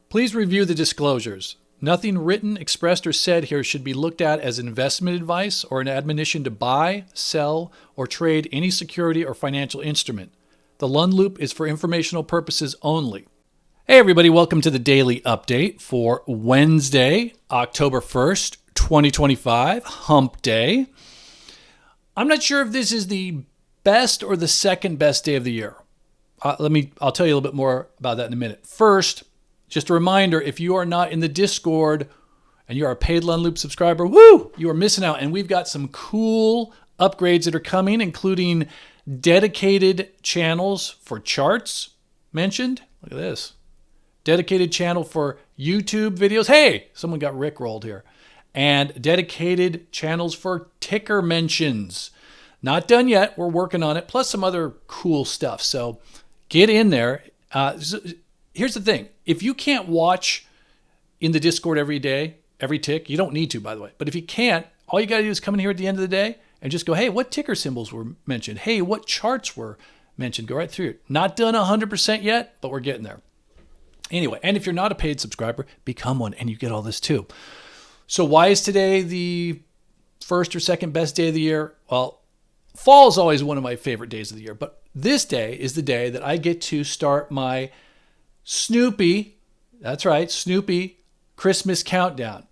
Please review the disclosures. Nothing written, expressed, or said here should be looked at as investment advice or an admonition to buy, sell, or trade any security or financial instrument. The Lund Loop is for informational purposes only. Hey everybody, welcome to the daily update for Wednesday, October 1st, 2025, Hump Day. I'm not sure if this is the best or the second best day of the year. I'll tell you a little bit more about that in a minute. First, just a reminder, if you are not in the Discord and you're a paid Lund Loop subscriber, you are missing out. And we've got some cool upgrades that are coming, including dedicated channels for charts mentioned. Look at this. Dedicated channel for YouTube videos. Hey, someone got rickrolled here. And dedicated channels for ticker mentions. Not done yet. We're working on it. Plus some other cool stuff. So get in there. Here's the thing. If you can't watch in the Discord every day, every tick, you don't need to, by the way. But if you can't, all you got to do is come in here at the end of the day and just go, hey, what ticker symbols were mentioned? Hey, what charts were mentioned? Go right through it. Not done 100% yet, but we're getting there. Anyway, and if you're not a paid subscriber, become one and you get all this too. So why is today the first or second best day of the year? Well, fall is always one of my favorite days of the year, but this day is the day that I get to start my Snoopy, that's right, Snoopy Christmas countdown.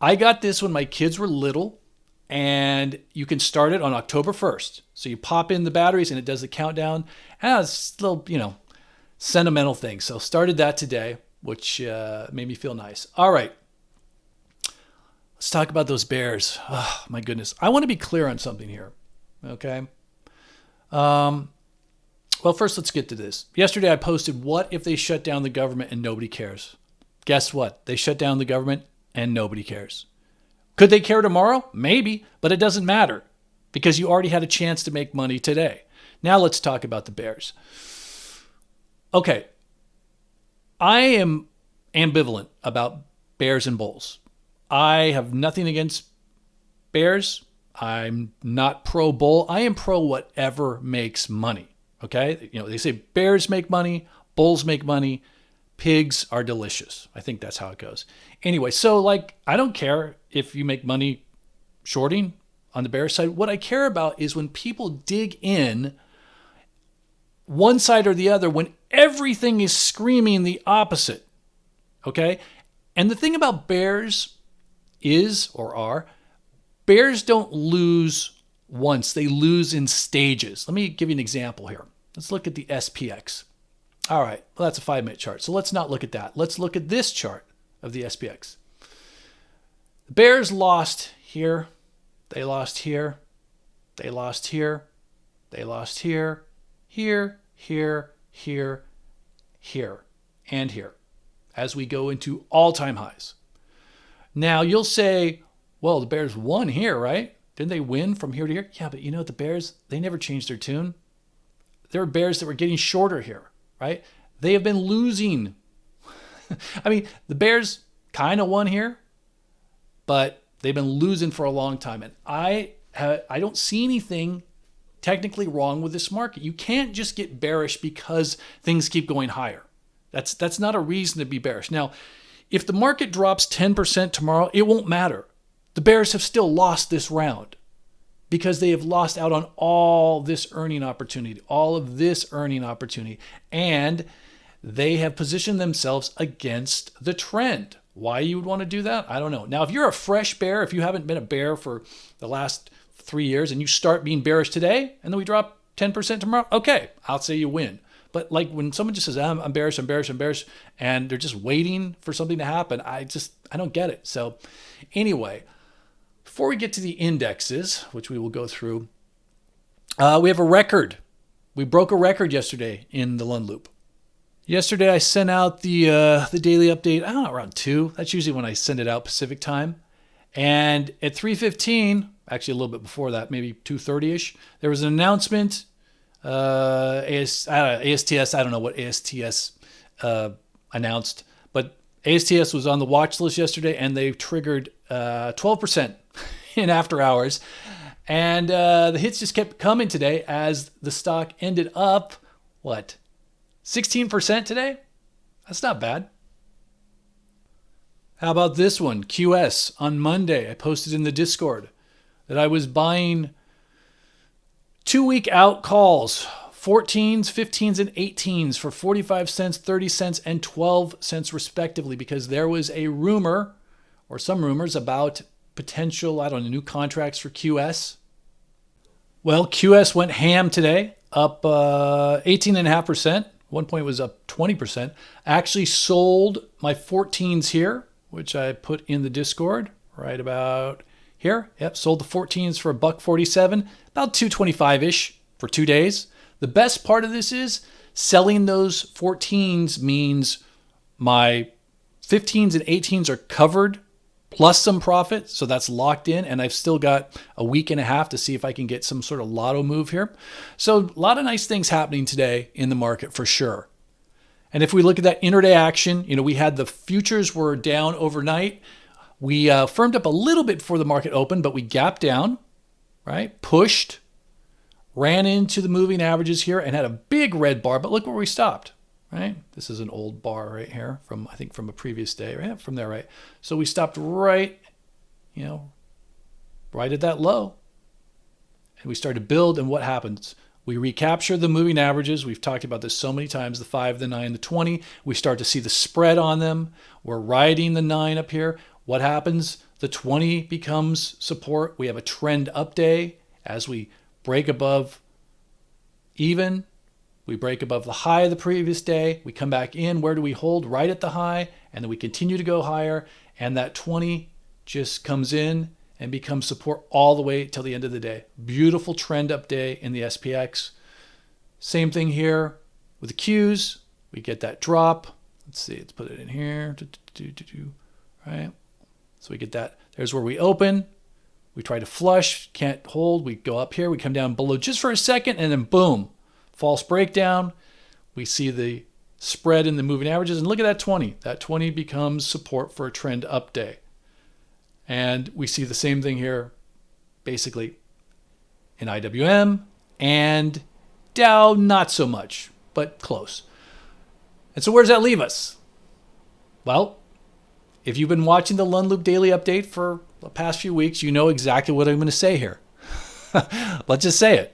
I got this when my kids were little, and you can start it on October 1st. So you pop in the batteries and it does the countdown. And it's a little, sentimental thing. So started that today, which made me feel nice. All right. Let's talk about those Bears. Oh, my goodness. I want to be clear on something here. Okay. Well, first, let's get to this. Yesterday, I posted, what if they shut down the government and nobody cares? Guess what? They shut down the government and nobody cares. Could they care tomorrow? Maybe, but it doesn't matter because you already had a chance to make money today. Now let's talk about the Bears. Okay. I am ambivalent about Bears and Bulls. I have nothing against Bears. I'm not pro Bull. I am pro whatever makes money. Okay. They say bears make money, bulls make money, pigs are delicious. I think that's how it goes. Anyway, so I don't care if you make money shorting on the bear side. What I care about is when people dig in one side or the other, when everything is screaming the opposite. Okay. And the thing about bears bears don't lose once, they lose in stages. Let me give you an example here. Let's look at the SPX. All right, well, that's a 5-minute chart. So let's not look at that. Let's look at this chart of the SPX. The Bears lost here. They lost here. They lost here. They lost here, here, here, here, here, and here as we go into all-time highs. Now, you'll say, well, the Bears won here, right? Didn't they win from here to here? Yeah, but the Bears, they never changed their tune. There were Bears that were getting shorter here, right? They have been losing. I mean, the Bears kind of won here, but they've been losing for a long time. And I don't see anything technically wrong with this market. You can't just get bearish because things keep going higher. That's not a reason to be bearish. Now, if the market drops 10% tomorrow, it won't matter. The Bears have still lost this round because they have lost out on all of this earning opportunity, and they have positioned themselves against the trend. Why you would want to do that? I don't know. Now, if you're a fresh bear, if you haven't been a bear for the last 3 years and you start being bearish today and then we drop 10% tomorrow, okay, I'll say you win. But when someone just says, I'm bearish, and they're just waiting for something to happen, I don't get it. So anyway, before we get to the indexes, which we will go through, we have a record. We broke a record yesterday in the Lund Loop. Yesterday, I sent out the daily update, around 2. That's usually when I send it out Pacific time. And at 3:15, actually a little bit before that, maybe 2:30-ish, there was an announcement. ASTS, I don't know what ASTS announced, but ASTS was on the watch list yesterday, and they triggered 12% in after hours. And the hits just kept coming today as the stock ended up, 16% today? That's not bad. How about this one? QS on Monday. I posted in the Discord that I was buying 2-week out calls, 14s, 15s, and 18s for 45 cents, 30 cents, and 12 cents respectively, because there was a rumor or some rumors about potential, new contracts for QS. Well, QS went ham today, up 18.5%. One point was up 20%. Actually sold my 14s here, which I put in the Discord right about here. Yep, sold the 14s for $1.47, about $2.25-ish for 2 days. The best part of this is selling those 14s means my 15s and 18s are covered plus some profit, so that's locked in, and I've still got a week and a half to see if I can get some sort of lotto move here. So a lot of nice things happening today in the market for sure. And if we look at that intraday action, we had the futures were down overnight. We firmed up a little bit before the market opened, but we gapped down, right? Pushed, ran into the moving averages here and had a big red bar, but look where we stopped. Right? This is an old bar right here from a previous day, right? From there, right? So we stopped right at that low. And we started to build, and what happens? We recapture the moving averages. We've talked about this so many times, the 5, the 9, the 20. We start to see the spread on them. We're riding the 9 up here. What happens? The 20 becomes support. We have a trend up day as we break above even. We break above the high of the previous day. We come back in. Where do we hold? Right at the high. And then we continue to go higher. And that 20 just comes in and becomes support all the way till the end of the day. Beautiful trend up day in the SPX. Same thing here with the Qs. We get that drop. Let's see. Let's put it in here. Right. So we get that. There's where we open. We try to flush. Can't hold. We go up here. We come down below just for a second. And then boom. False breakdown. We see the spread in the moving averages. And look at that 20. That 20 becomes support for a trend up day. And we see the same thing here, basically, in IWM and Dow, not so much, but close. And so where does that leave us? Well, if you've been watching the Lund Loop Daily Update for the past few weeks, you know exactly what I'm going to say here. Let's just say it.